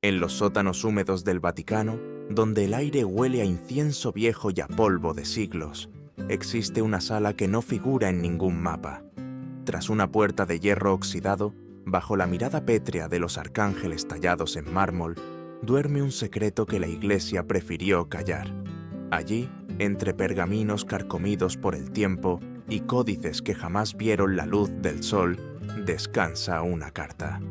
En los sótanos húmedos del Vaticano, donde el aire huele a incienso viejo y a polvo de siglos, existe una sala que no figura en ningún mapa. Tras una puerta de hierro oxidado, bajo la mirada pétrea de los arcángeles tallados en mármol, duerme un secreto que la Iglesia prefirió callar. Allí, entre pergaminos carcomidos por el tiempo y códices que jamás vieron la luz del sol, descansa una carta.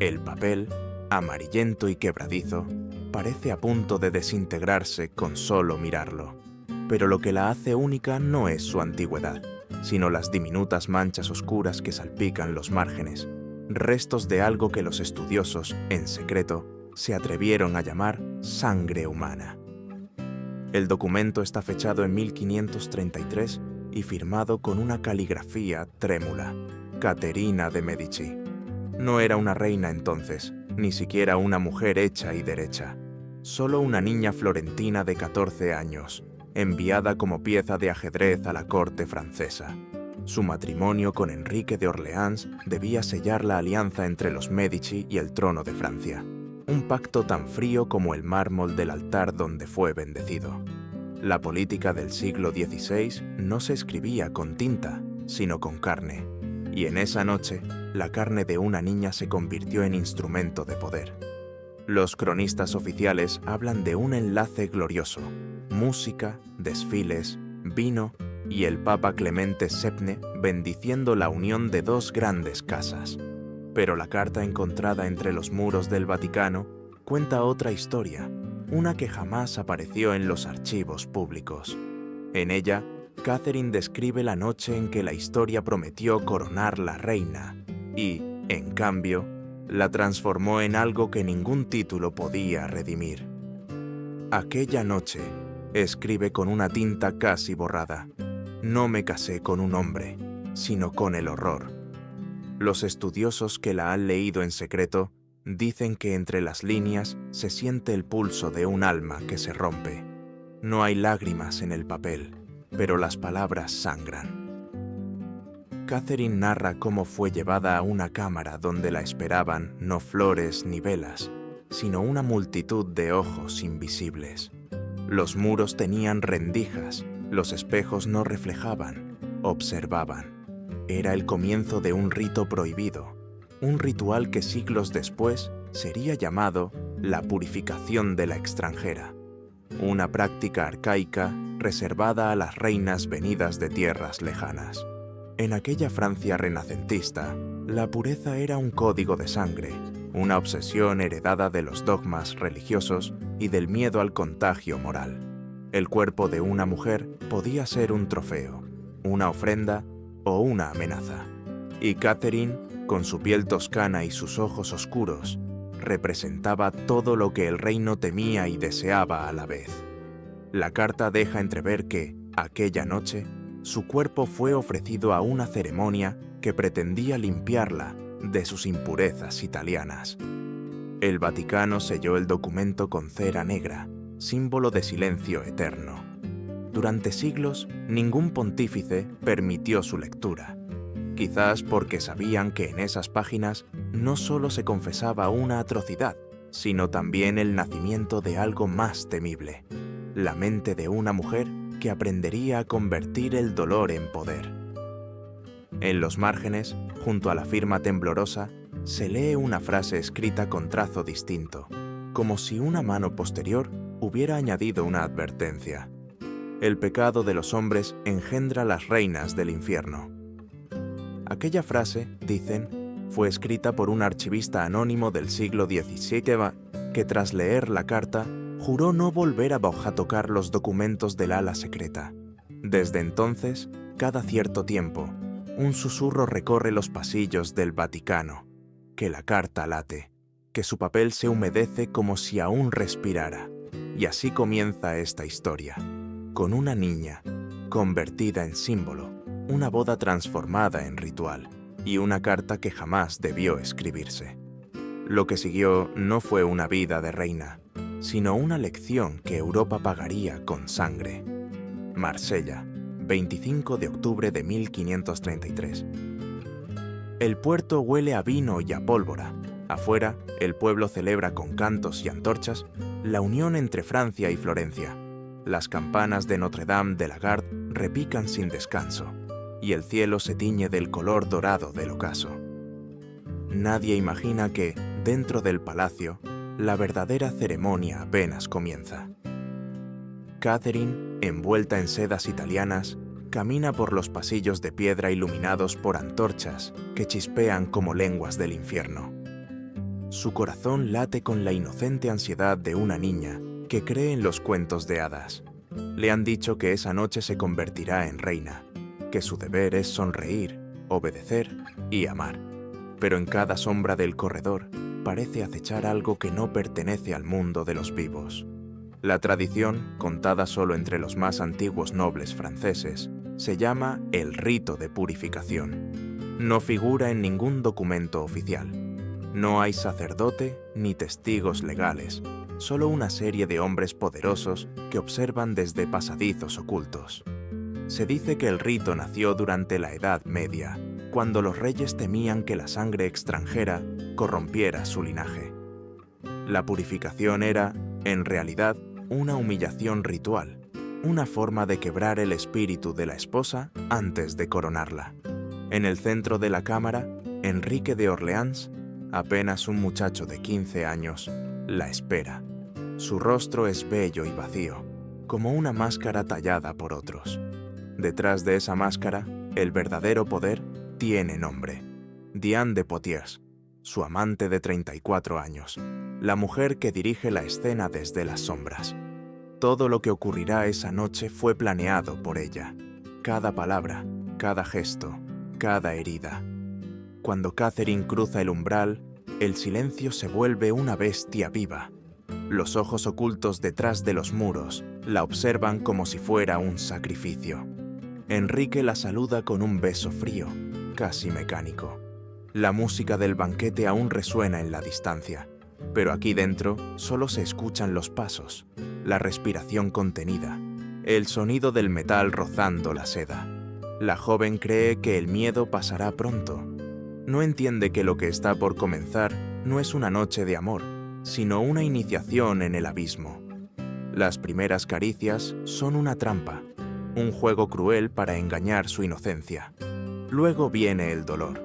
El papel, amarillento y quebradizo, parece a punto de desintegrarse con solo mirarlo. Pero lo que la hace única no es su antigüedad, sino las diminutas manchas oscuras que salpican los márgenes, restos de algo que los estudiosos, en secreto, se atrevieron a llamar sangre humana. El documento está fechado en 1533 y firmado con una caligrafía trémula: Caterina de Medici. No era una reina entonces, ni siquiera una mujer hecha y derecha. Solo una niña florentina de 14 años, enviada como pieza de ajedrez a la corte francesa. Su matrimonio con Enrique de Orleans debía sellar la alianza entre los Medici y el trono de Francia. Un pacto tan frío como el mármol del altar donde fue bendecido. La política del siglo XVI no se escribía con tinta, sino con carne. Y en esa noche, la carne de una niña se convirtió en instrumento de poder. Los cronistas oficiales hablan de un enlace glorioso: música, desfiles, vino y el Papa Clemente VII bendiciendo la unión de dos grandes casas. Pero la carta encontrada entre los muros del Vaticano cuenta otra historia, una que jamás apareció en los archivos públicos. En ella, Catherine describe la noche en que la historia prometió coronar la reina y, en cambio, la transformó en algo que ningún título podía redimir. Aquella noche, escribe con una tinta casi borrada, no me casé con un hombre, sino con el horror. Los estudiosos que la han leído en secreto dicen que entre las líneas se siente el pulso de un alma que se rompe. No hay lágrimas en el papel, pero las palabras sangran. Catherine narra cómo fue llevada a una cámara donde la esperaban no flores ni velas, sino una multitud de ojos invisibles. Los muros tenían rendijas, los espejos no reflejaban, observaban. Era el comienzo de un rito prohibido, un ritual que siglos después sería llamado la purificación de la extranjera, una práctica arcaica reservada a las reinas venidas de tierras lejanas. En aquella Francia renacentista, la pureza era un código de sangre, una obsesión heredada de los dogmas religiosos y del miedo al contagio moral. El cuerpo de una mujer podía ser un trofeo, una ofrenda o una amenaza. Y Catherine, con su piel toscana y sus ojos oscuros, representaba todo lo que el reino temía y deseaba a la vez. La carta deja entrever que, aquella noche, su cuerpo fue ofrecido a una ceremonia que pretendía limpiarla de sus impurezas italianas. El Vaticano selló el documento con cera negra, símbolo de silencio eterno. Durante siglos, ningún pontífice permitió su lectura, quizás porque sabían que en esas páginas no solo se confesaba una atrocidad, sino también el nacimiento de algo más temible, la mente de una mujer que aprendería a convertir el dolor en poder. En los márgenes, junto a la firma temblorosa, se lee una frase escrita con trazo distinto, como si una mano posterior hubiera añadido una advertencia. El pecado de los hombres engendra las reinas del infierno. Aquella frase, dicen, fue escrita por un archivista anónimo del siglo XVII que tras leer la carta juró no volver a tocar los documentos del ala secreta. Desde entonces, cada cierto tiempo, un susurro recorre los pasillos del Vaticano, que la carta late, que su papel se humedece como si aún respirara. Y así comienza esta historia, con una niña, convertida en símbolo, una boda transformada en ritual, y una carta que jamás debió escribirse. Lo que siguió no fue una vida de reina, sino una lección que Europa pagaría con sangre. Marsella, 25 de octubre de 1533. El puerto huele a vino y a pólvora, Afuera, el pueblo celebra con cantos y antorchas la unión entre Francia y Florencia. Las campanas de Notre-Dame de la Garde repican sin descanso, y el cielo se tiñe del color dorado del ocaso. Nadie imagina que, dentro del palacio, la verdadera ceremonia apenas comienza. Catherine, envuelta en sedas italianas, camina por los pasillos de piedra iluminados por antorchas que chispean como lenguas del infierno. Su corazón late con la inocente ansiedad de una niña que cree en los cuentos de hadas. Le han dicho que esa noche se convertirá en reina, que su deber es sonreír, obedecer y amar. Pero en cada sombra del corredor parece acechar algo que no pertenece al mundo de los vivos. La tradición, contada solo entre los más antiguos nobles franceses, se llama el rito de purificación. No figura en ningún documento oficial. No hay sacerdote ni testigos legales, solo una serie de hombres poderosos que observan desde pasadizos ocultos. Se dice que el rito nació durante la Edad Media, cuando los reyes temían que la sangre extranjera corrompiera su linaje. La purificación era, en realidad, una humillación ritual, una forma de quebrar el espíritu de la esposa antes de coronarla. En el centro de la cámara, Enrique de Orleans, apenas un muchacho de 15 años, la espera. Su rostro es bello y vacío, como una máscara tallada por otros. Detrás de esa máscara, el verdadero poder tiene nombre. Diane de Poitiers, su amante de 34 años, la mujer que dirige la escena desde las sombras. Todo lo que ocurrirá esa noche fue planeado por ella. Cada palabra, cada gesto, cada herida. Cuando Catherine cruza el umbral, el silencio se vuelve una bestia viva. Los ojos ocultos detrás de los muros la observan como si fuera un sacrificio. Enrique la saluda con un beso frío, casi mecánico. La música del banquete aún resuena en la distancia, pero aquí dentro solo se escuchan los pasos, la respiración contenida, el sonido del metal rozando la seda. La joven cree que el miedo pasará pronto. No entiende que lo que está por comenzar no es una noche de amor, sino una iniciación en el abismo. Las primeras caricias son una trampa, un juego cruel para engañar su inocencia. Luego viene el dolor.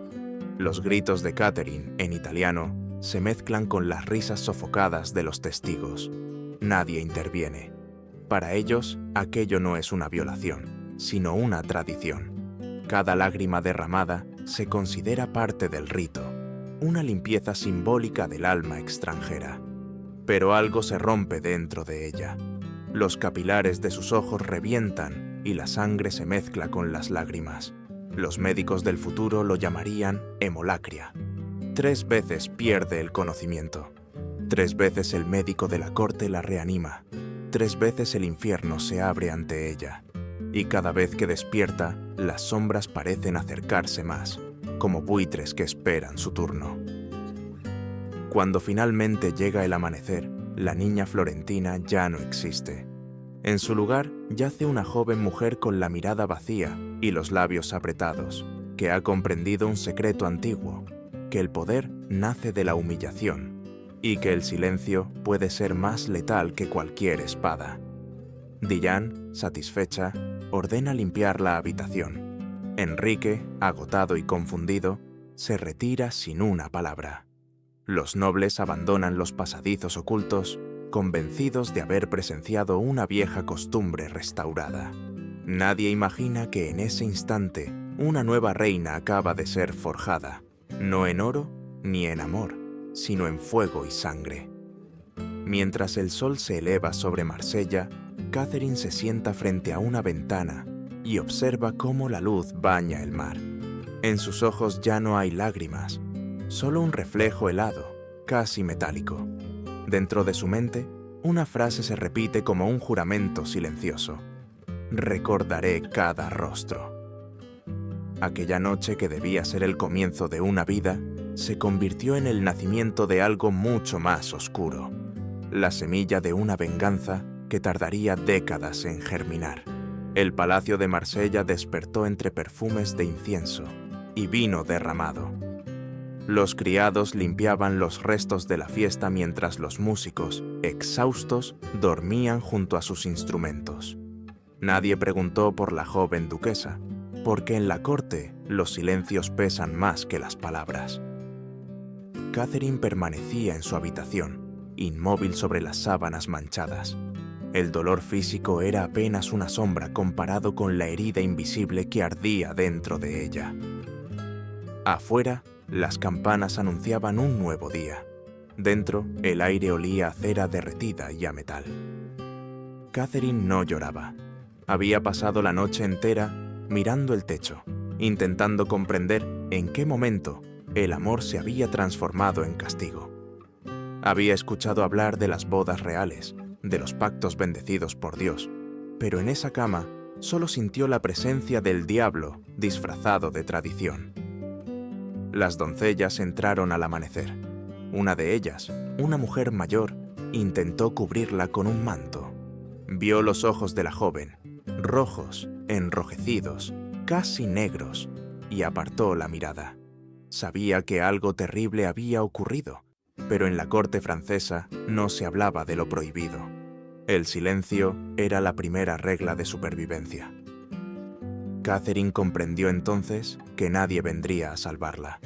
Los gritos de Catherine, en italiano, se mezclan con las risas sofocadas de los testigos. Nadie interviene. Para ellos, aquello no es una violación, sino una tradición. Cada lágrima derramada se considera parte del rito, una limpieza simbólica del alma extranjera. Pero algo se rompe dentro de ella. Los capilares de sus ojos revientan y la sangre se mezcla con las lágrimas. Los médicos del futuro lo llamarían hemolacria. 3 veces pierde el conocimiento. 3 veces el médico de la corte la reanima. 3 veces el infierno se abre ante ella. Y cada vez que despierta, las sombras parecen acercarse más, como buitres que esperan su turno. Cuando finalmente llega el amanecer, la niña florentina ya no existe. En su lugar yace una joven mujer con la mirada vacía y los labios apretados, que ha comprendido un secreto antiguo, que el poder nace de la humillación y que el silencio puede ser más letal que cualquier espada. Diane, satisfecha, ordena limpiar la habitación. Enrique, agotado y confundido, se retira sin una palabra. Los nobles abandonan los pasadizos ocultos, convencidos de haber presenciado una vieja costumbre restaurada. Nadie imagina que en ese instante una nueva reina acaba de ser forjada, no en oro ni en amor, sino en fuego y sangre. Mientras el sol se eleva sobre Marsella, Catherine se sienta frente a una ventana y observa cómo la luz baña el mar. En sus ojos ya no hay lágrimas, solo un reflejo helado, casi metálico. Dentro de su mente, una frase se repite como un juramento silencioso. Recordaré cada rostro. Aquella noche que debía ser el comienzo de una vida, se convirtió en el nacimiento de algo mucho más oscuro. La semilla de una venganza que tardaría décadas en germinar. El palacio de Marsella despertó entre perfumes de incienso y vino derramado. Los criados limpiaban los restos de la fiesta mientras los músicos, exhaustos, dormían junto a sus instrumentos. Nadie preguntó por la joven duquesa, porque en la corte los silencios pesan más que las palabras. Catherine permanecía en su habitación, inmóvil sobre las sábanas manchadas. El dolor físico era apenas una sombra comparado con la herida invisible que ardía dentro de ella. Afuera, las campanas anunciaban un nuevo día. Dentro, el aire olía a cera derretida y a metal. Catherine no lloraba. Había pasado la noche entera mirando el techo, intentando comprender en qué momento el amor se había transformado en castigo. Había escuchado hablar de las bodas reales, de los pactos bendecidos por Dios, pero en esa cama solo sintió la presencia del diablo disfrazado de tradición. Las doncellas entraron al amanecer. Una de ellas, una mujer mayor, intentó cubrirla con un manto. Vio los ojos de la joven, rojos, enrojecidos, casi negros, y apartó la mirada. Sabía que algo terrible había ocurrido, pero en la corte francesa no se hablaba de lo prohibido. El silencio era la primera regla de supervivencia. Catherine comprendió entonces que nadie vendría a salvarla,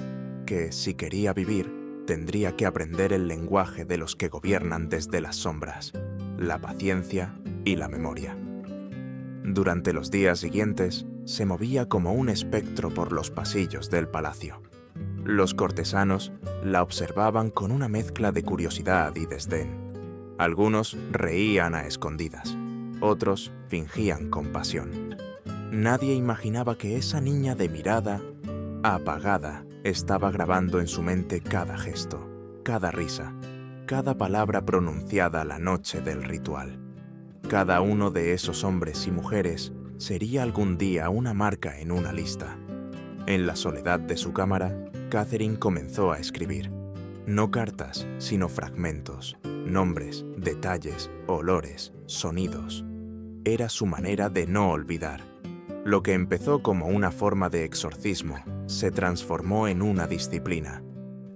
que si quería vivir, tendría que aprender el lenguaje de los que gobiernan desde las sombras, la paciencia y la memoria. Durante los días siguientes, se movía como un espectro por los pasillos del palacio. Los cortesanos la observaban con una mezcla de curiosidad y desdén. Algunos reían a escondidas, otros fingían compasión. Nadie imaginaba que esa niña de mirada apagada estaba grabando en su mente cada gesto, cada risa, cada palabra pronunciada la noche del ritual. Cada uno de esos hombres y mujeres sería algún día una marca en una lista. En la soledad de su cámara, Catherine comenzó a escribir. No cartas, sino fragmentos, nombres, detalles, olores, sonidos. Era su manera de no olvidar. Lo que empezó como una forma de exorcismo se transformó en una disciplina.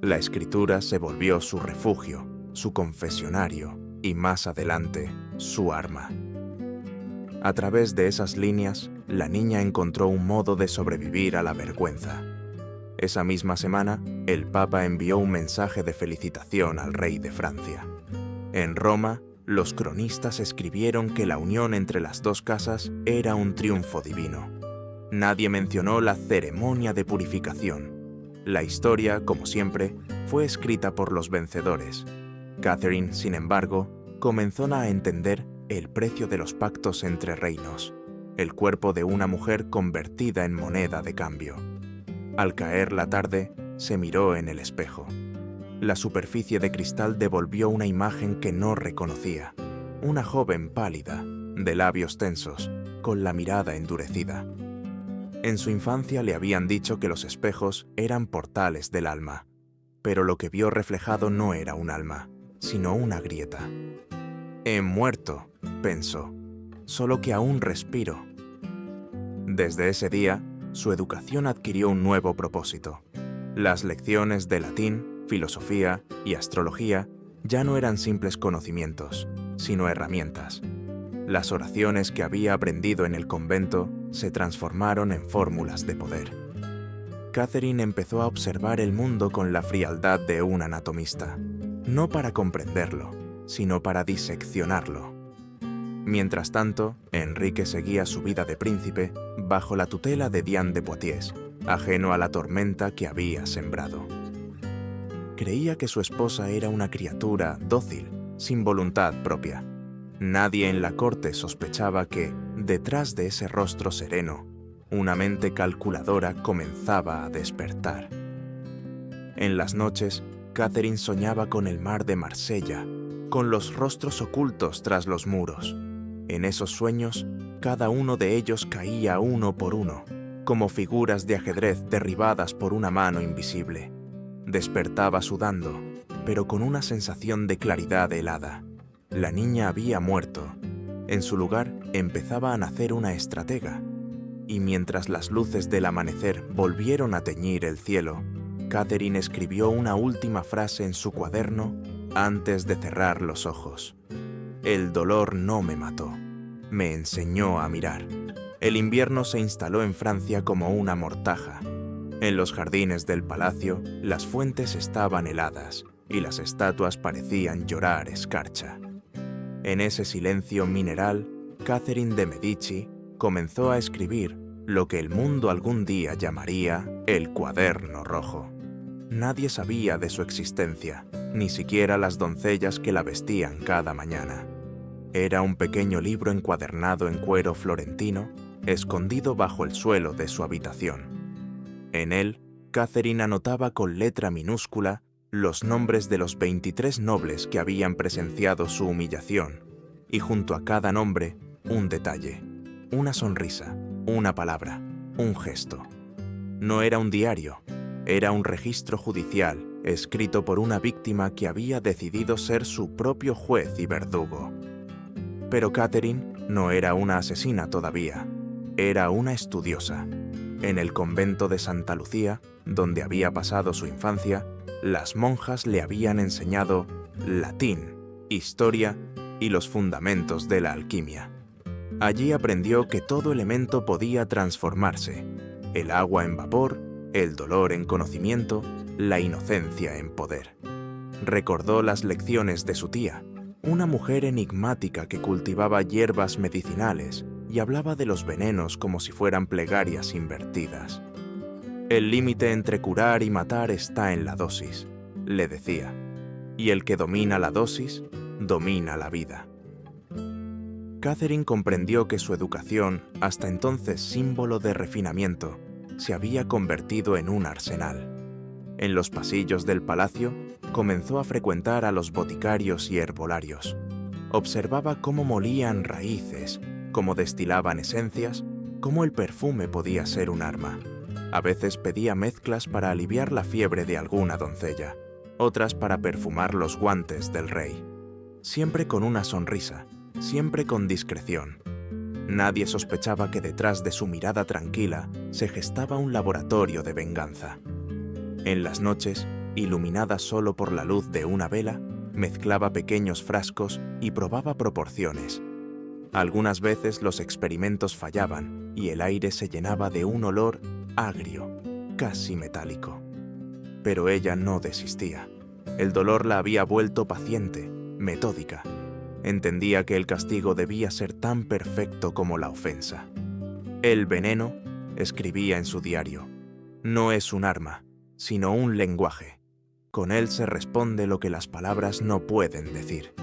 La escritura se volvió su refugio, su confesionario y, más adelante, su arma. A través de esas líneas, la niña encontró un modo de sobrevivir a la vergüenza. Esa misma semana, el Papa envió un mensaje de felicitación al rey de Francia. En Roma, los cronistas escribieron que la unión entre las dos casas era un triunfo divino. Nadie mencionó la ceremonia de purificación. La historia, como siempre, fue escrita por los vencedores. Catherine, sin embargo, comenzó a entender el precio de los pactos entre reinos, el cuerpo de una mujer convertida en moneda de cambio. Al caer la tarde, se miró en el espejo. La superficie de cristal devolvió una imagen que no reconocía. Una joven pálida, de labios tensos, con la mirada endurecida. En su infancia le habían dicho que los espejos eran portales del alma, pero lo que vio reflejado no era un alma, sino una grieta. He muerto, pensó, solo que aún respiro. Desde ese día, su educación adquirió un nuevo propósito. Las lecciones de latín, filosofía y astrología ya no eran simples conocimientos, sino herramientas. Las oraciones que había aprendido en el convento se transformaron en fórmulas de poder. Catherine empezó a observar el mundo con la frialdad de un anatomista, no para comprenderlo, sino para diseccionarlo. Mientras tanto, Enrique seguía su vida de príncipe bajo la tutela de Diane de Poitiers, ajeno a la tormenta que había sembrado. Creía que su esposa era una criatura dócil, sin voluntad propia. Nadie en la corte sospechaba que, detrás de ese rostro sereno, una mente calculadora comenzaba a despertar. En las noches, Catherine soñaba con el mar de Marsella, con los rostros ocultos tras los muros. En esos sueños, cada uno de ellos caía uno por uno, como figuras de ajedrez derribadas por una mano invisible. Despertaba sudando, pero con una sensación de claridad helada. La niña había muerto. En su lugar empezaba a nacer una estratega. Y mientras las luces del amanecer volvieron a teñir el cielo, Catherine escribió una última frase en su cuaderno antes de cerrar los ojos. El dolor no me mató, me enseñó a mirar. El invierno se instaló en Francia como una mortaja. En los jardines del palacio, las fuentes estaban heladas y las estatuas parecían llorar escarcha. En ese silencio mineral, Catherine de Medici comenzó a escribir lo que el mundo algún día llamaría el Cuaderno Rojo. Nadie sabía de su existencia, ni siquiera las doncellas que la vestían cada mañana. Era un pequeño libro encuadernado en cuero florentino, escondido bajo el suelo de su habitación. En él, Catherine anotaba con letra minúscula los nombres de los 23 nobles que habían presenciado su humillación, y junto a cada nombre, un detalle, una sonrisa, una palabra, un gesto. No era un diario, era un registro judicial escrito por una víctima que había decidido ser su propio juez y verdugo. Pero Catherine no era una asesina todavía, era una estudiosa. En el convento de Santa Lucía, donde había pasado su infancia, las monjas le habían enseñado latín, historia y los fundamentos de la alquimia. Allí aprendió que todo elemento podía transformarse, el agua en vapor, el dolor en conocimiento, la inocencia en poder. Recordó las lecciones de su tía, una mujer enigmática que cultivaba hierbas medicinales y hablaba de los venenos como si fueran plegarias invertidas. El límite entre curar y matar está en la dosis, le decía, y el que domina la dosis, domina la vida. Catherine comprendió que su educación, hasta entonces símbolo de refinamiento, se había convertido en un arsenal. En los pasillos del palacio, comenzó a frecuentar a los boticarios y herbolarios. Observaba cómo molían raíces, cómo destilaban esencias, cómo el perfume podía ser un arma. A veces pedía mezclas para aliviar la fiebre de alguna doncella, otras para perfumar los guantes del rey. Siempre con una sonrisa, siempre con discreción. Nadie sospechaba que detrás de su mirada tranquila se gestaba un laboratorio de venganza. En las noches, iluminada solo por la luz de una vela, mezclaba pequeños frascos y probaba proporciones. Algunas veces los experimentos fallaban y el aire se llenaba de un olor agrio, casi metálico. Pero ella no desistía. El dolor la había vuelto paciente, metódica. Entendía que el castigo debía ser tan perfecto como la ofensa. El veneno, escribía en su diario, no es un arma, sino un lenguaje. Con él se responde lo que las palabras no pueden decir.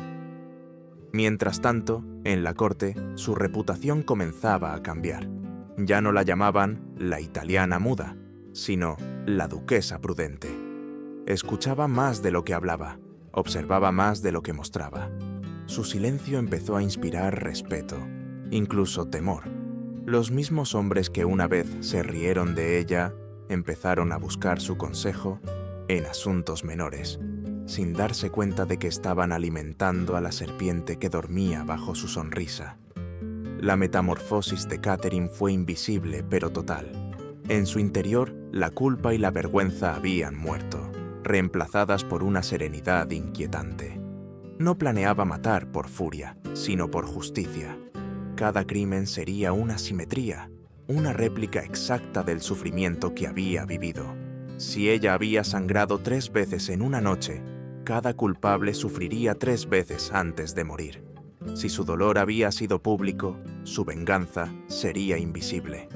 Mientras tanto, en la corte, su reputación comenzaba a cambiar. Ya no la llamaban la italiana muda, sino la duquesa prudente. Escuchaba más de lo que hablaba, observaba más de lo que mostraba. Su silencio empezó a inspirar respeto, incluso temor. Los mismos hombres que una vez se rieron de ella empezaron a buscar su consejo en asuntos menores, sin darse cuenta de que estaban alimentando a la serpiente que dormía bajo su sonrisa. La metamorfosis de Catherine fue invisible pero total. En su interior, la culpa y la vergüenza habían muerto, reemplazadas por una serenidad inquietante. No planeaba matar por furia, sino por justicia. Cada crimen sería una simetría, una réplica exacta del sufrimiento que había vivido. Si ella había sangrado 3 veces en una noche, cada culpable sufriría 3 veces antes de morir. Si su dolor había sido público, su venganza sería invisible.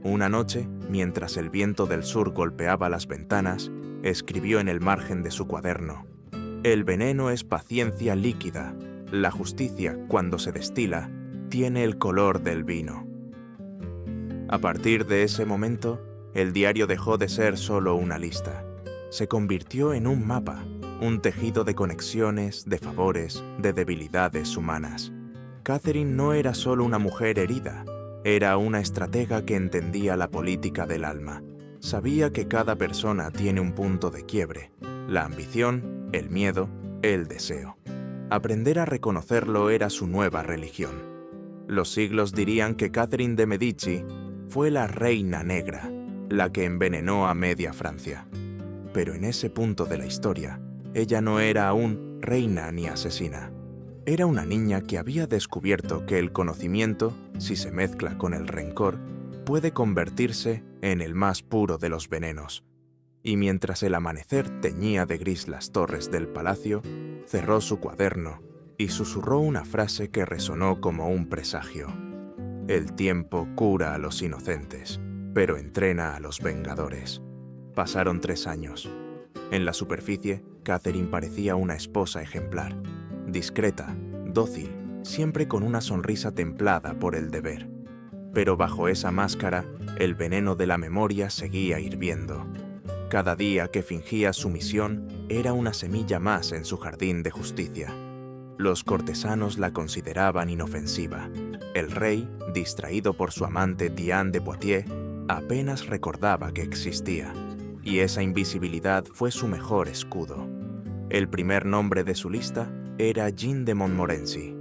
Una noche, mientras el viento del sur golpeaba las ventanas, escribió en el margen de su cuaderno: el veneno es paciencia líquida. La justicia, cuando se destila, tiene el color del vino. A partir de ese momento, el diario dejó de ser solo una lista. Se convirtió en un mapa, un tejido de conexiones, de favores, de debilidades humanas. Catherine no era solo una mujer herida, era una estratega que entendía la política del alma. Sabía que cada persona tiene un punto de quiebre, la ambición, el miedo, el deseo. Aprender a reconocerlo era su nueva religión. Los siglos dirían que Catherine de Medici fue la reina negra, la que envenenó a media Francia. Pero en ese punto de la historia, ella no era aún reina ni asesina. Era una niña que había descubierto que el conocimiento, si se mezcla con el rencor, puede convertirse en el más puro de los venenos. Y mientras el amanecer teñía de gris las torres del palacio, cerró su cuaderno y susurró una frase que resonó como un presagio. El tiempo cura a los inocentes, pero entrena a los vengadores. Pasaron 3 años. En la superficie, Catherine parecía una esposa ejemplar, discreta, dócil, siempre con una sonrisa templada por el deber. Pero bajo esa máscara, el veneno de la memoria seguía hirviendo. Cada día que fingía sumisión era una semilla más en su jardín de justicia. Los cortesanos la consideraban inofensiva. El rey, distraído por su amante Diane de Poitiers, apenas recordaba que existía, y esa invisibilidad fue su mejor escudo. El primer nombre de su lista era Jean de Montmorency,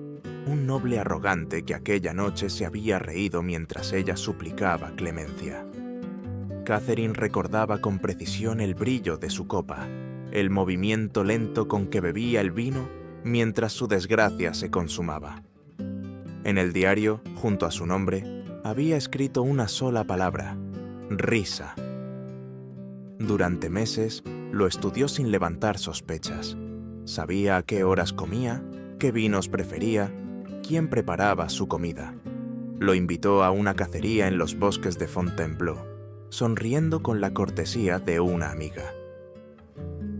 un noble arrogante que aquella noche se había reído mientras ella suplicaba clemencia. Catherine recordaba con precisión el brillo de su copa, el movimiento lento con que bebía el vino mientras su desgracia se consumaba. En el diario, junto a su nombre, había escrito una sola palabra: risa. Durante meses, lo estudió sin levantar sospechas. Sabía a qué horas comía, qué vinos prefería, quién preparaba su comida. Lo invitó a una cacería en los bosques de Fontainebleau, sonriendo con la cortesía de una amiga.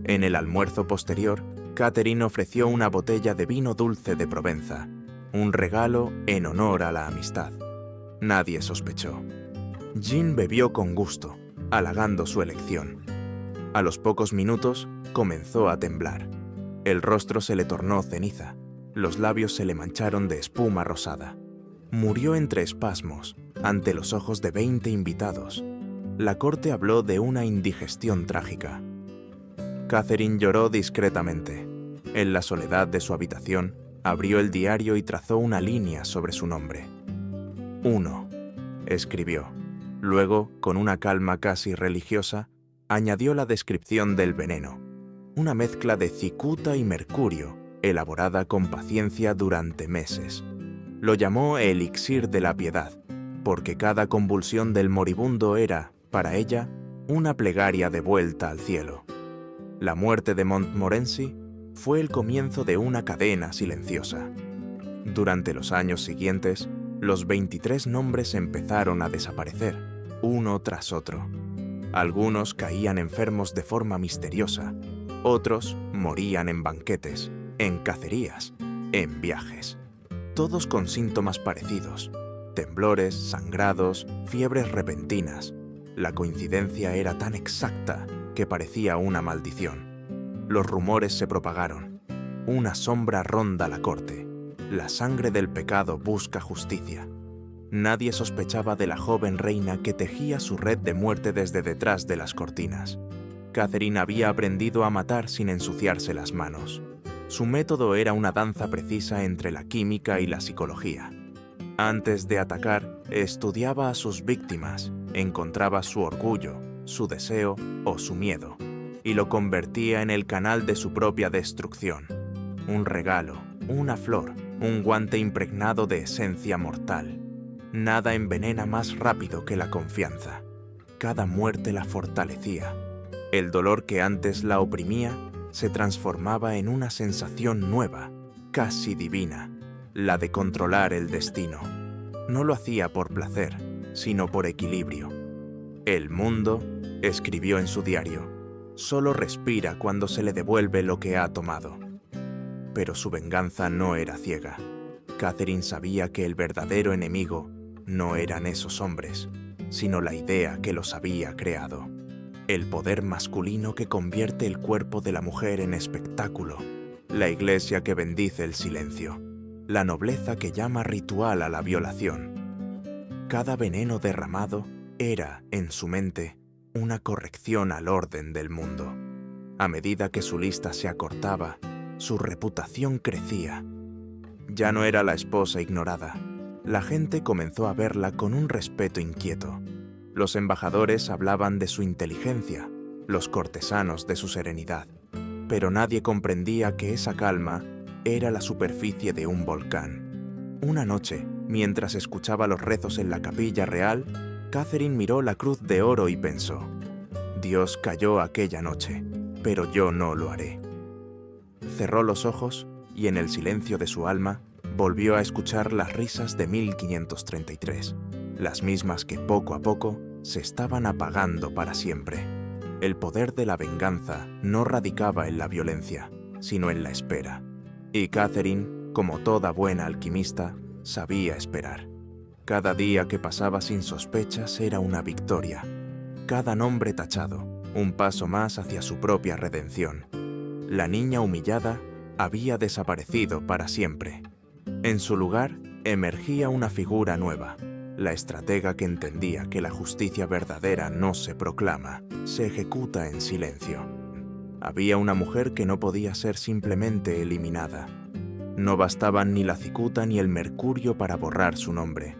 En el almuerzo posterior, Catherine ofreció una botella de vino dulce de Provenza, un regalo en honor a la amistad. Nadie sospechó. Jean bebió con gusto, halagando su elección. A los pocos minutos, comenzó a temblar. El rostro se le tornó ceniza, los labios se le mancharon de espuma rosada. Murió entre espasmos, ante los ojos de 20 invitados. La corte habló de una indigestión trágica. Catherine lloró discretamente. En la soledad de su habitación, abrió el diario y trazó una línea sobre su nombre. 1, escribió. Luego, con una calma casi religiosa, añadió la descripción del veneno, una mezcla de cicuta y mercurio, elaborada con paciencia durante meses. Lo llamó el elixir de la piedad, porque cada convulsión del moribundo era, para ella, una plegaria de vuelta al cielo. La muerte de Montmorency fue el comienzo de una cadena silenciosa. Durante los años siguientes, los 23 nombres empezaron a desaparecer, uno tras otro. Algunos caían enfermos de forma misteriosa, otros morían en banquetes, en cacerías, en viajes. Todos con síntomas parecidos: temblores, sangrados, fiebres repentinas. La coincidencia era tan exacta que parecía una maldición. Los rumores se propagaron. Una sombra ronda la corte. La sangre del pecado busca justicia. Nadie sospechaba de la joven reina que tejía su red de muerte desde detrás de las cortinas. Catherine había aprendido a matar sin ensuciarse las manos. Su método era una danza precisa entre la química y la psicología. Antes de atacar, estudiaba a sus víctimas, encontraba su orgullo, su deseo o su miedo, y lo convertía en el canal de su propia destrucción. Un regalo, una flor, un guante impregnado de esencia mortal. Nada envenena más rápido que la confianza. Cada muerte la fortalecía. El dolor que antes la oprimía se transformaba en una sensación nueva, casi divina, la de controlar el destino. No lo hacía por placer, sino por equilibrio. El mundo, escribió en su diario, solo respira cuando se le devuelve lo que ha tomado. Pero su venganza no era ciega. Catherine sabía que el verdadero enemigo no eran esos hombres, sino la idea que los había creado. El poder masculino que convierte el cuerpo de la mujer en espectáculo, la iglesia que bendice el silencio, la nobleza que llama ritual a la violación. Cada veneno derramado era, en su mente, una corrección al orden del mundo. A medida que su lista se acortaba, su reputación crecía. Ya no era la esposa ignorada. La gente comenzó a verla con un respeto inquieto. Los embajadores hablaban de su inteligencia, los cortesanos de su serenidad, pero nadie comprendía que esa calma era la superficie de un volcán. Una noche, mientras escuchaba los rezos en la capilla real, Catherine miró la cruz de oro y pensó: Dios cayó aquella noche, pero yo no lo haré. Cerró los ojos y en el silencio de su alma volvió a escuchar las risas de 1533, las mismas que poco a poco se estaban apagando para siempre. El poder de la venganza no radicaba en la violencia, sino en la espera. Y Catherine, como toda buena alquimista, sabía esperar. Cada día que pasaba sin sospechas era una victoria. Cada nombre tachado, un paso más hacia su propia redención. La niña humillada había desaparecido para siempre. En su lugar emergía una figura nueva, la estratega que entendía que la justicia verdadera no se proclama, se ejecuta en silencio. Había una mujer que no podía ser simplemente eliminada. No bastaban ni la cicuta ni el mercurio para borrar su nombre.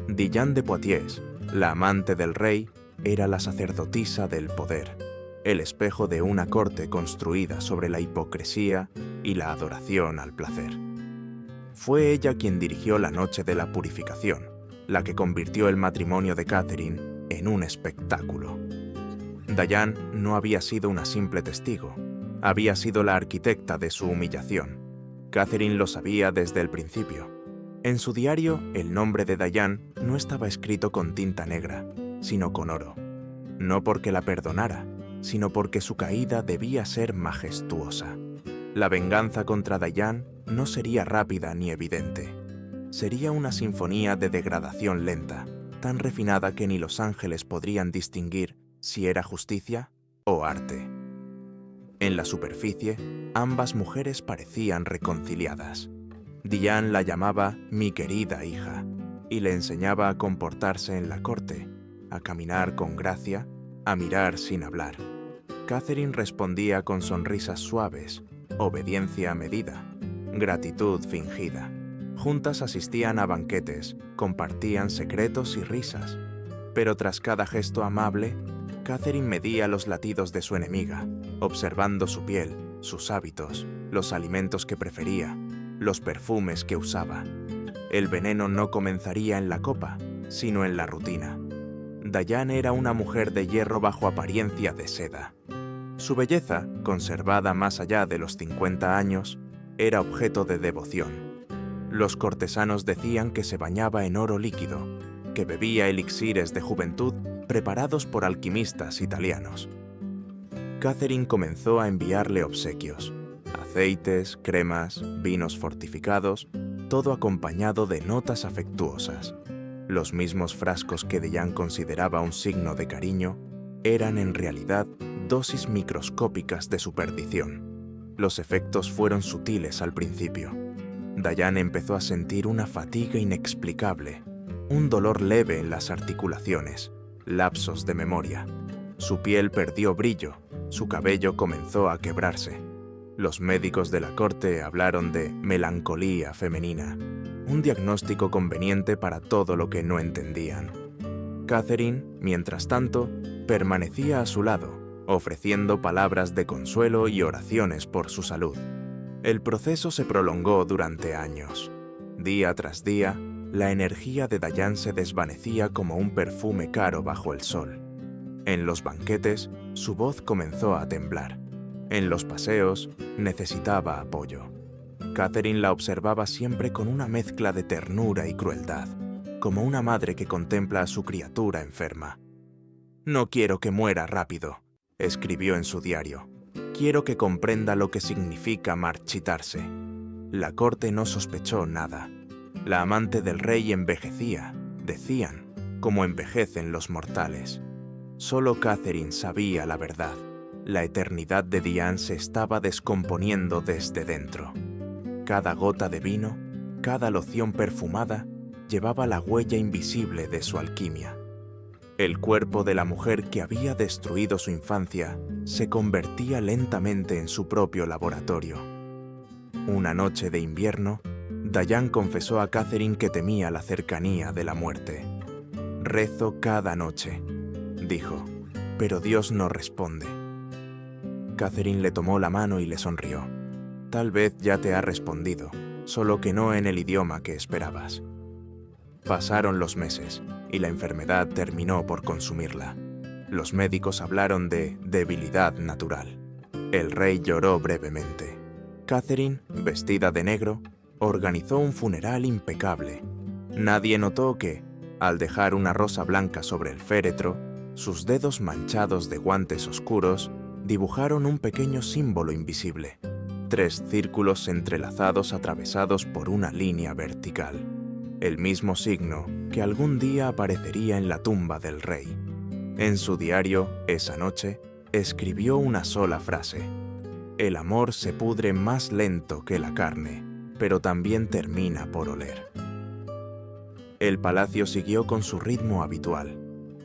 Diane de Poitiers, la amante del rey, era la sacerdotisa del poder, el espejo de una corte construida sobre la hipocresía y la adoración al placer. Fue ella quien dirigió la noche de la purificación, la que convirtió el matrimonio de Catherine en un espectáculo. Diane no había sido una simple testigo, había sido la arquitecta de su humillación. Catherine lo sabía desde el principio. En su diario, el nombre de Diane no estaba escrito con tinta negra, sino con oro. No porque la perdonara, sino porque su caída debía ser majestuosa. La venganza contra Diane no sería rápida ni evidente. Sería una sinfonía de degradación lenta, tan refinada que ni los ángeles podrían distinguir si era justicia o arte. En la superficie, ambas mujeres parecían reconciliadas. Diane la llamaba mi querida hija y le enseñaba a comportarse en la corte, a caminar con gracia, a mirar sin hablar. Catherine respondía con sonrisas suaves, obediencia medida, gratitud fingida. Juntas asistían a banquetes, compartían secretos y risas. Pero tras cada gesto amable, Catherine medía los latidos de su enemiga, observando su piel, sus hábitos, los alimentos que prefería, los perfumes que usaba. El veneno no comenzaría en la copa, sino en la rutina. Diane era una mujer de hierro bajo apariencia de seda. Su belleza, conservada más allá de los 50 años, era objeto de devoción. Los cortesanos decían que se bañaba en oro líquido, que bebía elixires de juventud preparados por alquimistas italianos. Catherine comenzó a enviarle obsequios, aceites, cremas, vinos fortificados, todo acompañado de notas afectuosas. Los mismos frascos que Diane consideraba un signo de cariño eran en realidad dosis microscópicas de su perdición. Los efectos fueron sutiles al principio. Diane empezó a sentir una fatiga inexplicable, un dolor leve en las articulaciones, lapsos de memoria. Su piel perdió brillo, su cabello comenzó a quebrarse. Los médicos de la corte hablaron de melancolía femenina, un diagnóstico conveniente para todo lo que no entendían. Catherine, mientras tanto, permanecía a su lado, ofreciendo palabras de consuelo y oraciones por su salud. El proceso se prolongó durante años. Día tras día, la energía de Diane se desvanecía como un perfume caro bajo el sol. En los banquetes, su voz comenzó a temblar. En los paseos, necesitaba apoyo. Catherine la observaba siempre con una mezcla de ternura y crueldad, como una madre que contempla a su criatura enferma. «No quiero que muera rápido», escribió en su diario. «Quiero que comprenda lo que significa marchitarse». La corte no sospechó nada. La amante del rey envejecía, decían, como envejecen los mortales. Solo Catherine sabía la verdad. La eternidad de Diane se estaba descomponiendo desde dentro. Cada gota de vino, cada loción perfumada, llevaba la huella invisible de su alquimia. El cuerpo de la mujer que había destruido su infancia se convertía lentamente en su propio laboratorio. Una noche de invierno, Diane confesó a Catherine que temía la cercanía de la muerte. «Rezo cada noche, dijo, pero Dios no responde. Catherine le tomó la mano y le sonrió. Tal vez ya te ha respondido, solo que no en el idioma que esperabas. Pasaron los meses y la enfermedad terminó por consumirla. Los médicos hablaron de debilidad natural. El rey lloró brevemente. Catherine, vestida de negro, organizó un funeral impecable. Nadie notó que, al dejar una rosa blanca sobre el féretro, sus dedos manchados de guantes oscuros dibujaron un pequeño símbolo invisible. 3 círculos entrelazados atravesados por una línea vertical. El mismo signo que algún día aparecería en la tumba del rey. En su diario, esa noche, escribió una sola frase. El amor se pudre más lento que la carne, pero también termina por oler. El palacio siguió con su ritmo habitual.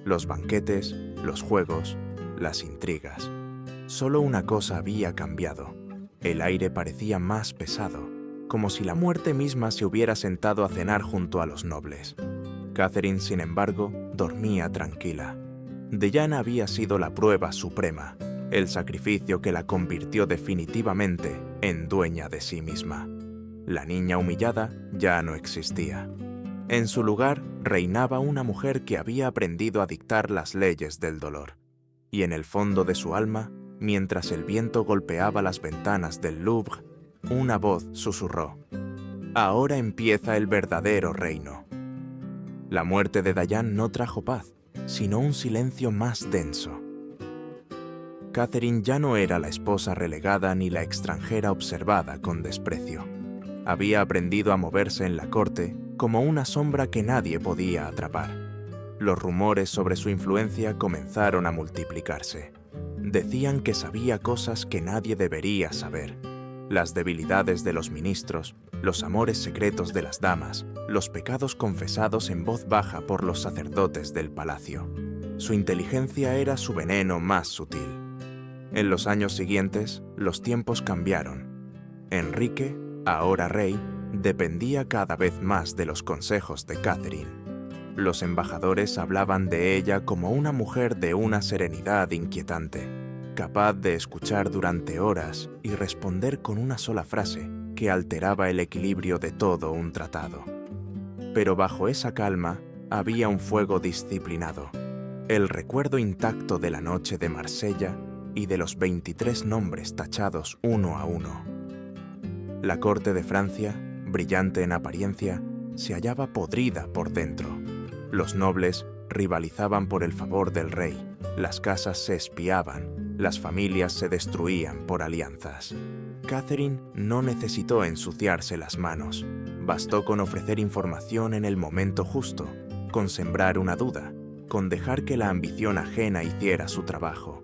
Los banquetes, los juegos, las intrigas. Solo una cosa había cambiado. El aire parecía más pesado, como si la muerte misma se hubiera sentado a cenar junto a los nobles. Catherine, sin embargo, dormía tranquila. Diana había sido la prueba suprema, el sacrificio que la convirtió definitivamente en dueña de sí misma. La niña humillada ya no existía. En su lugar reinaba una mujer que había aprendido a dictar las leyes del dolor. Y en el fondo de su alma, mientras el viento golpeaba las ventanas del Louvre, una voz susurró: «Ahora empieza el verdadero reino». La muerte de Diane no trajo paz, sino un silencio más denso. Catherine ya no era la esposa relegada ni la extranjera observada con desprecio. Había aprendido a moverse en la corte como una sombra que nadie podía atrapar. Los rumores sobre su influencia comenzaron a multiplicarse. Decían que sabía cosas que nadie debería saber. Las debilidades de los ministros, los amores secretos de las damas, los pecados confesados en voz baja por los sacerdotes del palacio. Su inteligencia era su veneno más sutil. En los años siguientes, los tiempos cambiaron. Enrique, ahora rey, dependía cada vez más de los consejos de Catherine. Los embajadores hablaban de ella como una mujer de una serenidad inquietante, capaz de escuchar durante horas y responder con una sola frase que alteraba el equilibrio de todo un tratado. Pero bajo esa calma había un fuego disciplinado, el recuerdo intacto de la noche de Marsella y de los 23 nombres tachados uno a uno. La corte de Francia, brillante en apariencia, se hallaba podrida por dentro. Los nobles rivalizaban por el favor del rey, las casas se espiaban, las familias se destruían por alianzas. Catherine no necesitó ensuciarse las manos. Bastó con ofrecer información en el momento justo, con sembrar una duda, con dejar que la ambición ajena hiciera su trabajo.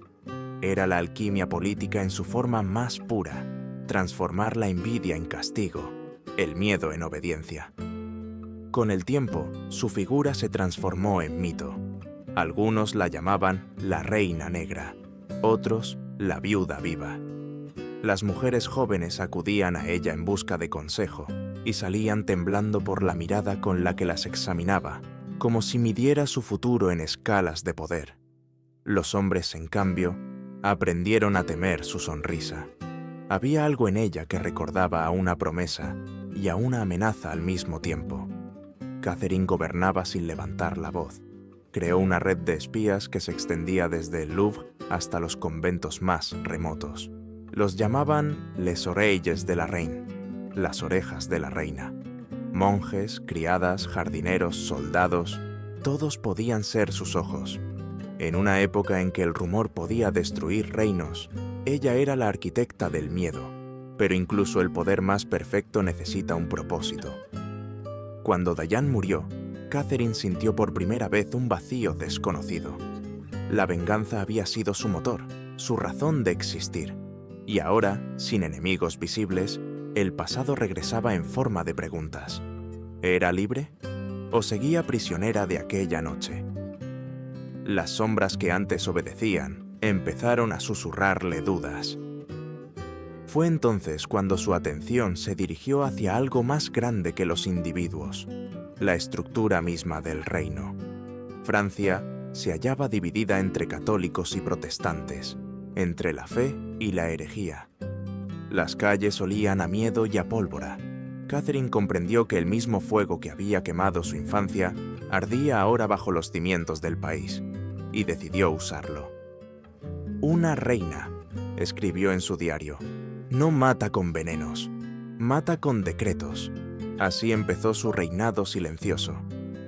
Era la alquimia política en su forma más pura, transformar la envidia en castigo, el miedo en obediencia. Con el tiempo, su figura se transformó en mito. Algunos la llamaban la Reina Negra, otros la Viuda Viva. Las mujeres jóvenes acudían a ella en busca de consejo y salían temblando por la mirada con la que las examinaba, como si midiera su futuro en escalas de poder. Los hombres, en cambio, aprendieron a temer su sonrisa. Había algo en ella que recordaba a una promesa y a una amenaza al mismo tiempo. Catherine gobernaba sin levantar la voz. Creó una red de espías que se extendía desde el Louvre hasta los conventos más remotos. Los llamaban les oreilles de la reine, las orejas de la reina. Monjes, criadas, jardineros, soldados, todos podían ser sus ojos. En una época en que el rumor podía destruir reinos, ella era la arquitecta del miedo, pero incluso el poder más perfecto necesita un propósito. Cuando Diane murió, Catherine sintió por primera vez un vacío desconocido. La venganza había sido su motor, su razón de existir. Y ahora, sin enemigos visibles, el pasado regresaba en forma de preguntas. ¿Era libre? ¿O seguía prisionera de aquella noche? Las sombras que antes obedecían empezaron a susurrarle dudas. Fue entonces cuando su atención se dirigió hacia algo más grande que los individuos, la estructura misma del reino. Francia se hallaba dividida entre católicos y protestantes, entre la fe y la herejía. Las calles olían a miedo y a pólvora. Catherine comprendió que el mismo fuego que había quemado su infancia ardía ahora bajo los cimientos del país, y decidió usarlo. «Una reina», escribió en su diario, «no mata con venenos, mata con decretos». Así empezó su reinado silencioso.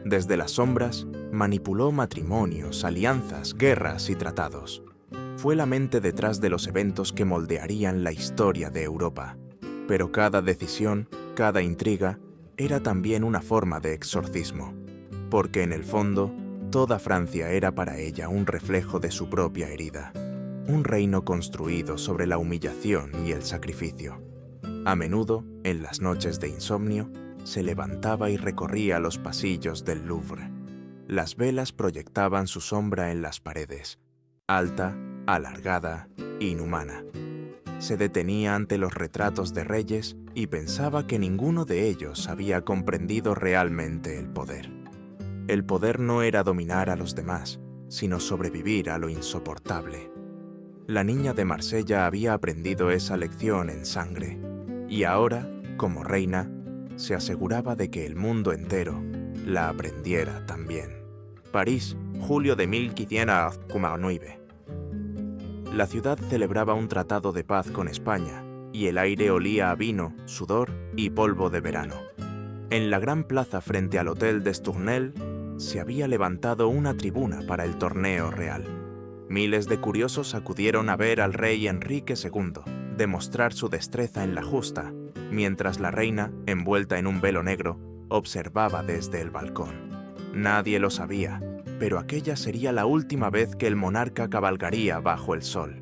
Desde las sombras, manipuló matrimonios, alianzas, guerras y tratados. Fue la mente detrás de los eventos que moldearían la historia de Europa. Pero cada decisión, cada intriga, era también una forma de exorcismo. Porque en el fondo, toda Francia era para ella un reflejo de su propia herida. Un reino construido sobre la humillación y el sacrificio. A menudo, en las noches de insomnio, se levantaba y recorría los pasillos del Louvre. Las velas proyectaban su sombra en las paredes, alta, alargada, inhumana. Se detenía ante los retratos de reyes y pensaba que ninguno de ellos había comprendido realmente el poder. El poder no era dominar a los demás, sino sobrevivir a lo insoportable. La niña de Marsella había aprendido esa lección en sangre, y ahora, como reina, se aseguraba de que el mundo entero la aprendiera también. París, julio de 1509. La ciudad celebraba un tratado de paz con España, y el aire olía a vino, sudor y polvo de verano. En la gran plaza frente al Hotel des Tournelles se había levantado una tribuna para el torneo real. Miles de curiosos acudieron a ver al rey Enrique II demostrar su destreza en la justa, mientras la reina, envuelta en un velo negro, observaba desde el balcón. Nadie lo sabía, pero aquella sería la última vez que el monarca cabalgaría bajo el sol.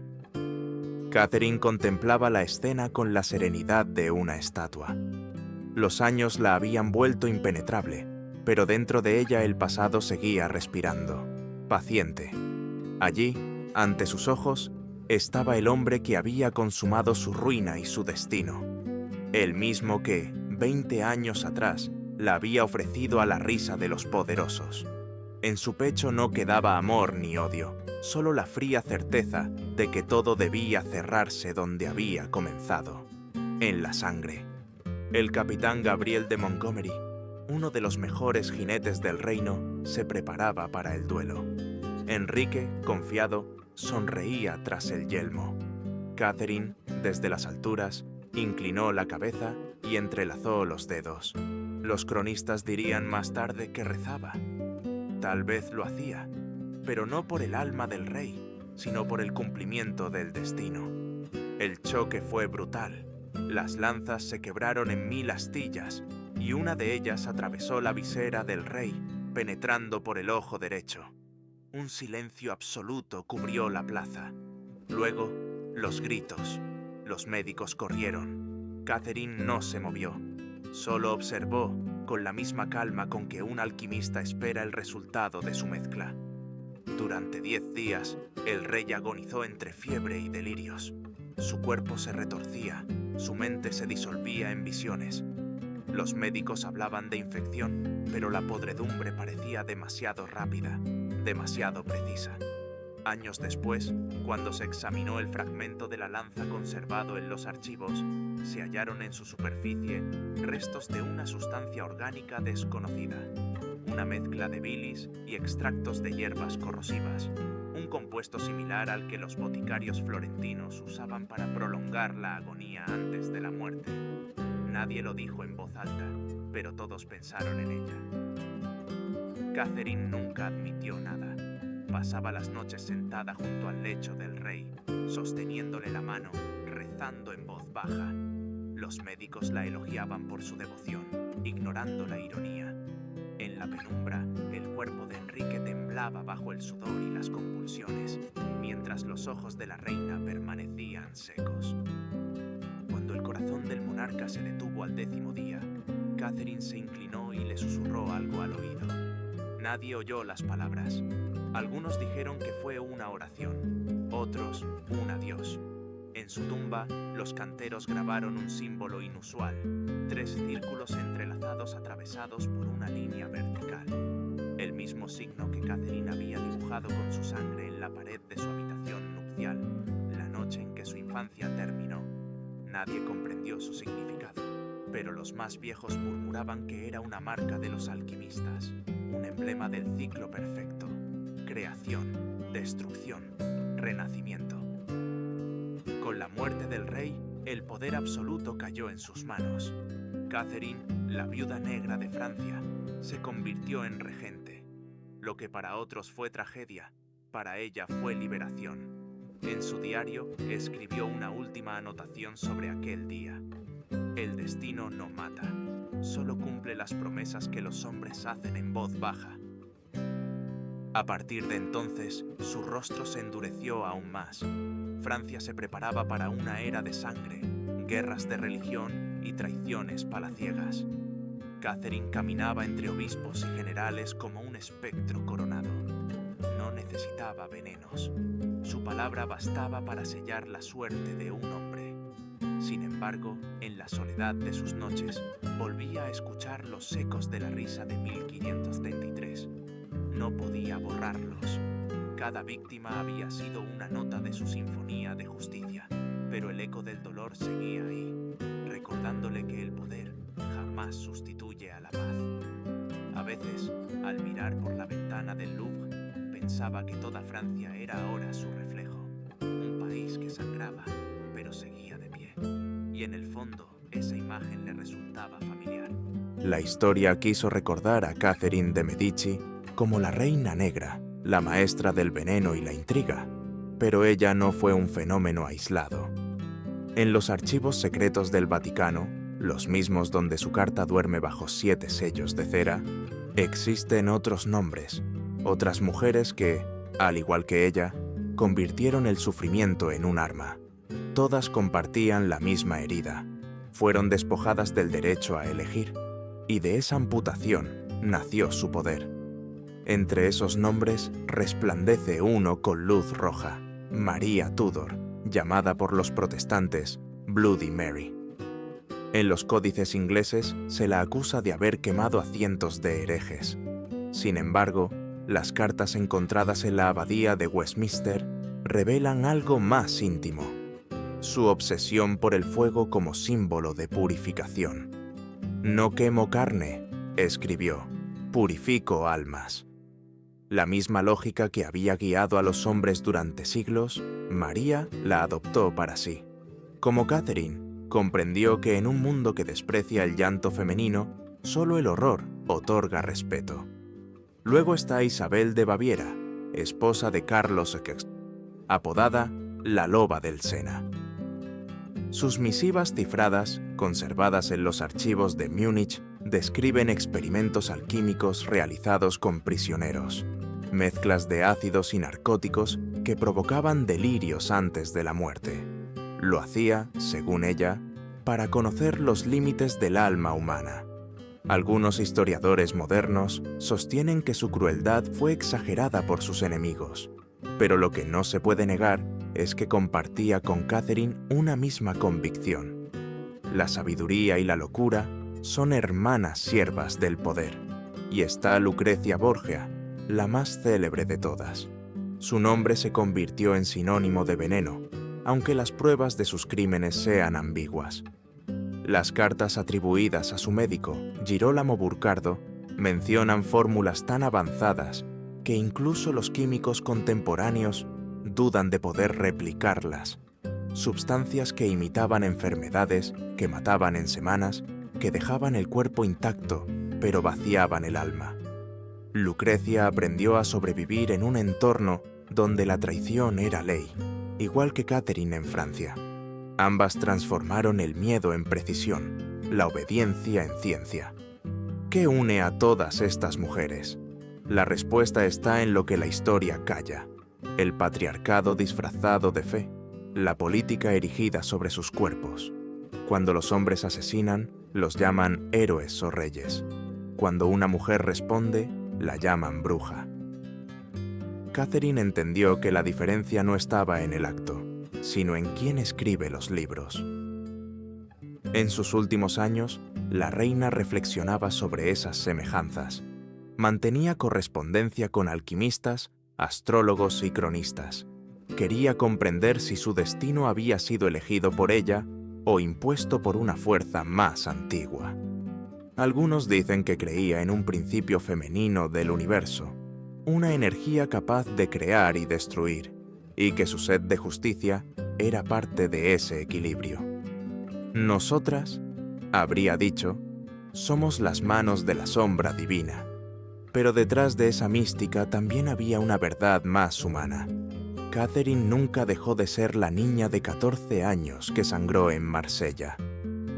Catherine contemplaba la escena con la serenidad de una estatua. Los años la habían vuelto impenetrable, pero dentro de ella el pasado seguía respirando, paciente. Allí, ante sus ojos, estaba el hombre que había consumado su ruina y su destino. El mismo que, 20 años atrás, la había ofrecido a la risa de los poderosos. En su pecho no quedaba amor ni odio, solo la fría certeza de que todo debía cerrarse donde había comenzado, en la sangre. El capitán Gabriel de Montgomery, uno de los mejores jinetes del reino, se preparaba para el duelo. Enrique, confiado, sonreía tras el yelmo. Catherine, desde las alturas, inclinó la cabeza y entrelazó los dedos. Los cronistas dirían más tarde que rezaba. Tal vez lo hacía, pero no por el alma del rey, sino por el cumplimiento del destino. El choque fue brutal. Las lanzas se quebraron en 1000 astillas y una de ellas atravesó la visera del rey, penetrando por el ojo derecho. Un silencio absoluto cubrió la plaza. Luego, los gritos. Los médicos corrieron. Catherine no se movió. Solo observó, con la misma calma con que un alquimista espera el resultado de su mezcla. Durante 10 días, el rey agonizó entre fiebre y delirios. Su cuerpo se retorcía, su mente se disolvía en visiones. Los médicos hablaban de infección, pero la podredumbre parecía demasiado rápida, demasiado precisa. Años después, cuando se examinó el fragmento de la lanza conservado en los archivos, se hallaron en su superficie restos de una sustancia orgánica desconocida, una mezcla de bilis y extractos de hierbas corrosivas, un compuesto similar al que los boticarios florentinos usaban para prolongar la agonía antes de la muerte. Nadie lo dijo en voz alta, pero todos pensaron en ella. Catherine nunca admitió nada. Pasaba las noches sentada junto al lecho del rey, sosteniéndole la mano, rezando en voz baja. Los médicos la elogiaban por su devoción, ignorando la ironía. En la penumbra, el cuerpo de Enrique temblaba bajo el sudor y las convulsiones, mientras los ojos de la reina permanecían secos. Cuando el corazón del monarca se detuvo al 10º día, Catherine se inclinó y le susurró algo al oído. Nadie oyó las palabras. Algunos dijeron que fue una oración, otros un adiós. En su tumba, los canteros grabaron un símbolo inusual, 3 círculos entrelazados atravesados por una línea vertical. el mismo signo que Catherine había dibujado con su sangre en la pared de su habitación nupcial la noche en que su infancia terminó. Nadie comprendió su significado, pero los más viejos murmuraban que era una marca de los alquimistas, un emblema del ciclo perfecto: creación, destrucción, renacimiento. Con la muerte del rey, el poder absoluto cayó en sus manos. Catherine, la viuda negra de Francia, se convirtió en regente. Lo que para otros fue tragedia, para ella fue liberación. En su diario escribió una última anotación sobre aquel día: el destino no mata, solo cumple las promesas que los hombres hacen en voz baja. A partir de entonces, su rostro se endureció aún más. Francia se preparaba para una era de sangre, guerras de religión y traiciones palaciegas. Catherine caminaba entre obispos y generales como un espectro coronado. No necesitaba venenos. Su palabra bastaba para sellar la suerte de un hombre. Sin embargo, en la soledad de sus noches, volvía a escuchar los ecos de la risa de 1533. No podía borrarlos. Cada víctima había sido una nota de su sinfonía de justicia, pero el eco del dolor seguía ahí, recordándole que el poder jamás sustituye a la paz. A veces, al mirar por la ventana del Louvre, pensaba que toda Francia era ahora su reflejo, un país que sangraba, pero seguía de pie. Y en el fondo, esa imagen le resultaba familiar. La historia quiso recordar a Catherine de Medici como la reina negra, la maestra del veneno y la intriga, pero ella no fue un fenómeno aislado. En los archivos secretos del Vaticano, los mismos donde su carta duerme bajo 7 sellos de cera, existen otros nombres, otras mujeres que, al igual que ella, convirtieron el sufrimiento en un arma. Todas compartían la misma herida, fueron despojadas del derecho a elegir, y de esa amputación nació su poder. Entre esos nombres resplandece uno con luz roja: María Tudor, llamada por los protestantes Bloody Mary. En los códices ingleses se la acusa de haber quemado a cientos de herejes. Sin embargo, las cartas encontradas en la abadía de Westminster revelan algo más íntimo: su obsesión por el fuego como símbolo de purificación. «No quemo carne», escribió, «purifico almas». La misma lógica que había guiado a los hombres durante siglos, María la adoptó para sí. Como Catherine, comprendió que en un mundo que desprecia el llanto femenino, solo el horror otorga respeto. Luego está Isabel de Baviera, esposa de Carlos VI, apodada la Loba del Sena. Sus misivas cifradas, conservadas en los archivos de Múnich, describen experimentos alquímicos realizados con prisioneros, mezclas de ácidos y narcóticos que provocaban delirios antes de la muerte. Lo hacía, según ella, para conocer los límites del alma humana. Algunos historiadores modernos sostienen que su crueldad fue exagerada por sus enemigos, pero lo que no se puede negar es que compartía con Catherine una misma convicción: la sabiduría y la locura son hermanas siervas del poder. Y está Lucrecia Borgia, la más célebre de todas. Su nombre se convirtió en sinónimo de veneno, aunque las pruebas de sus crímenes sean ambiguas. Las cartas atribuidas a su médico, Girolamo Burcardo, mencionan fórmulas tan avanzadas que incluso los químicos contemporáneos dudan de poder replicarlas. Sustancias que imitaban enfermedades, que mataban en semanas, que dejaban el cuerpo intacto, pero vaciaban el alma. Lucrecia aprendió a sobrevivir en un entorno donde la traición era ley, igual que Catherine en Francia. Ambas transformaron el miedo en precisión, la obediencia en ciencia. ¿Qué une a todas estas mujeres? La respuesta está en lo que la historia calla: el patriarcado disfrazado de fe, la política erigida sobre sus cuerpos. Cuando los hombres asesinan, los llaman héroes o reyes. Cuando una mujer responde, la llaman bruja. Catherine entendió que la diferencia no estaba en el acto, sino en quién escribe los libros. En sus últimos años, la reina reflexionaba sobre esas semejanzas. Mantenía correspondencia con alquimistas, astrólogos y cronistas. Quería comprender si su destino había sido elegido por ella o impuesto por una fuerza más antigua. Algunos dicen que creía en un principio femenino del universo, una energía capaz de crear y destruir, y que su sed de justicia era parte de ese equilibrio. Nosotras, habría dicho, somos las manos de la sombra divina. Pero detrás de esa mística también había una verdad más humana. Catherine nunca dejó de ser la niña de 14 años que sangró en Marsella.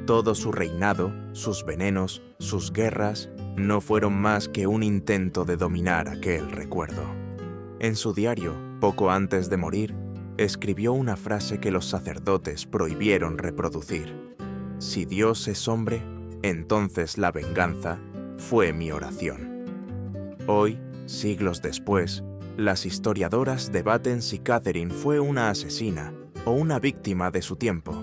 Todo su reinado, sus venenos, sus guerras, no fueron más que un intento de dominar aquel recuerdo. En su diario, poco antes de morir, escribió una frase que los sacerdotes prohibieron reproducir. Si Dios es hombre, entonces la venganza fue mi oración. Hoy, siglos después, las historiadoras debaten si Catherine fue una asesina o una víctima de su tiempo.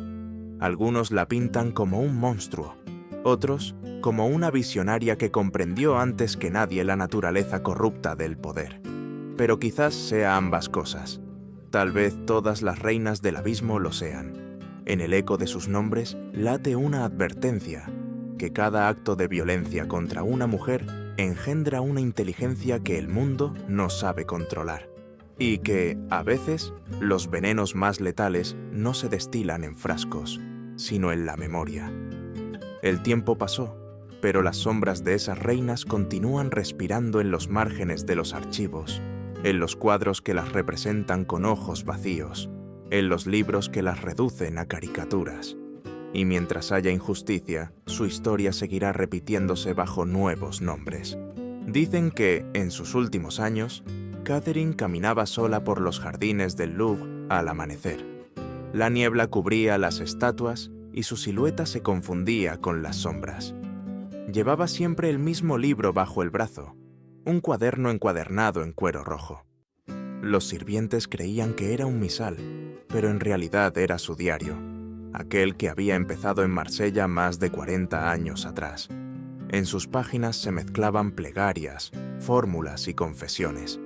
Algunos la pintan como un monstruo, otros como una visionaria que comprendió antes que nadie la naturaleza corrupta del poder. Pero quizás sea ambas cosas. Tal vez todas las reinas del abismo lo sean. En el eco de sus nombres late una advertencia, que cada acto de violencia contra una mujer engendra una inteligencia que el mundo no sabe controlar, y que, a veces, los venenos más letales no se destilan en frascos, sino en la memoria. El tiempo pasó, pero las sombras de esas reinas continúan respirando en los márgenes de los archivos, en los cuadros que las representan con ojos vacíos, en los libros que las reducen a caricaturas. Y mientras haya injusticia, su historia seguirá repitiéndose bajo nuevos nombres. Dicen que, en sus últimos años, Catherine caminaba sola por los jardines del Louvre al amanecer. La niebla cubría las estatuas y su silueta se confundía con las sombras. Llevaba siempre el mismo libro bajo el brazo, un cuaderno encuadernado en cuero rojo. Los sirvientes creían que era un misal, pero en realidad era su diario, aquel que había empezado en Marsella más de 40 años atrás. En sus páginas se mezclaban plegarias, fórmulas y confesiones.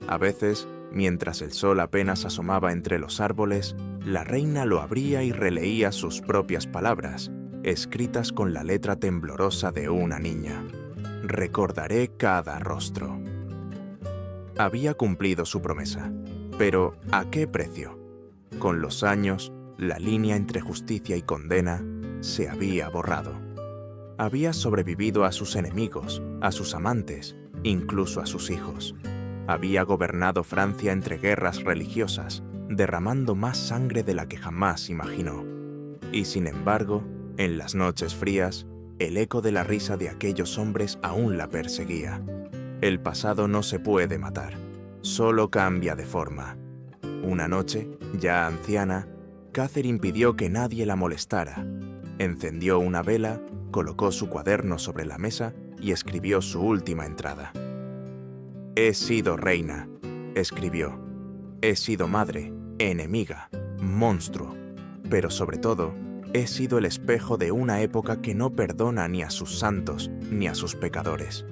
A veces, mientras el sol apenas asomaba entre los árboles, la reina lo abría y releía sus propias palabras, escritas con la letra temblorosa de una niña. Recordaré cada rostro. Había cumplido su promesa, pero ¿a qué precio? Con los años, la línea entre justicia y condena se había borrado. Había sobrevivido a sus enemigos, a sus amantes, incluso a sus hijos. Había gobernado Francia entre guerras religiosas, derramando más sangre de la que jamás imaginó. Y sin embargo, en las noches frías, el eco de la risa de aquellos hombres aún la perseguía. El pasado no se puede matar, solo cambia de forma. Una noche, ya anciana, Catherine pidió que nadie la molestara. Encendió una vela, colocó su cuaderno sobre la mesa y escribió su última entrada. He sido reina, escribió. He sido madre, enemiga, monstruo, pero sobre todo, he sido el espejo de una época que no perdona ni a sus santos ni a sus pecadores.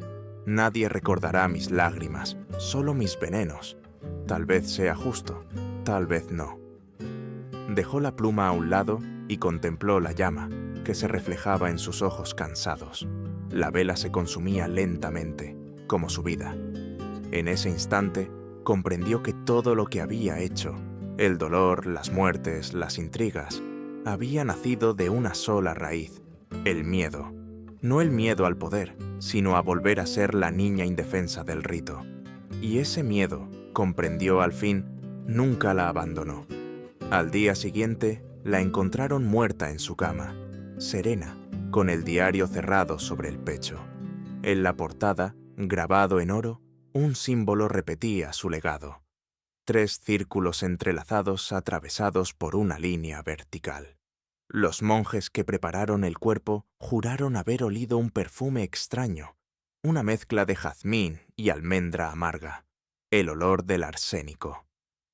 Nadie recordará mis lágrimas, solo mis venenos. Tal vez sea justo, tal vez no. Dejó la pluma a un lado y contempló la llama, que se reflejaba en sus ojos cansados. La vela se consumía lentamente, como su vida. En ese instante, comprendió que todo lo que había hecho, el dolor, las muertes, las intrigas, había nacido de una sola raíz, el miedo. No el miedo al poder, sino a volver a ser la niña indefensa del rito. Y ese miedo, comprendió al fin, nunca la abandonó. Al día siguiente, la encontraron muerta en su cama, serena, con el diario cerrado sobre el pecho. En la portada, grabado en oro, un símbolo repetía su legado. 3 círculos entrelazados atravesados por una línea vertical. Los monjes que prepararon el cuerpo juraron haber olido un perfume extraño, una mezcla de jazmín y almendra amarga, el olor del arsénico.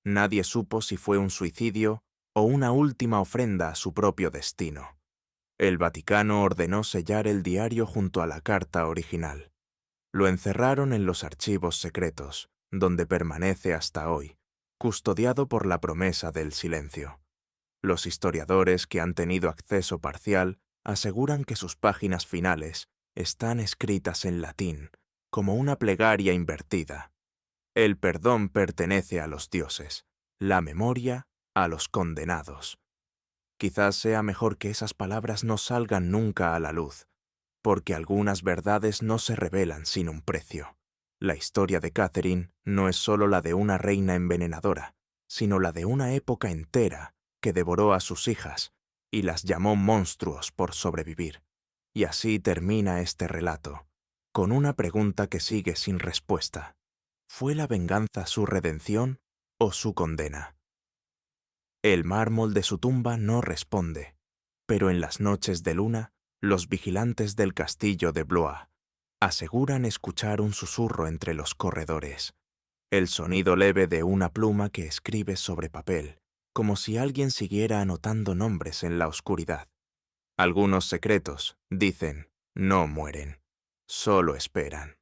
Nadie supo si fue un suicidio o una última ofrenda a su propio destino. El Vaticano ordenó sellar el diario junto a la carta original. Lo encerraron en los archivos secretos, donde permanece hasta hoy, custodiado por la promesa del silencio. Los historiadores que han tenido acceso parcial aseguran que sus páginas finales están escritas en latín, como una plegaria invertida. El perdón pertenece a los dioses, la memoria a los condenados. Quizás sea mejor que esas palabras no salgan nunca a la luz, porque algunas verdades no se revelan sin un precio. La historia de Catherine no es solo la de una reina envenenadora, sino la de una época entera que devoró a sus hijas y las llamó monstruos por sobrevivir. Y así termina este relato, con una pregunta que sigue sin respuesta. ¿Fue la venganza su redención o su condena? El mármol de su tumba no responde, pero en las noches de luna, los vigilantes del castillo de Blois aseguran escuchar un susurro entre los corredores, el sonido leve de una pluma que escribe sobre papel, como si alguien siguiera anotando nombres en la oscuridad. Algunos secretos, dicen, no mueren, solo esperan.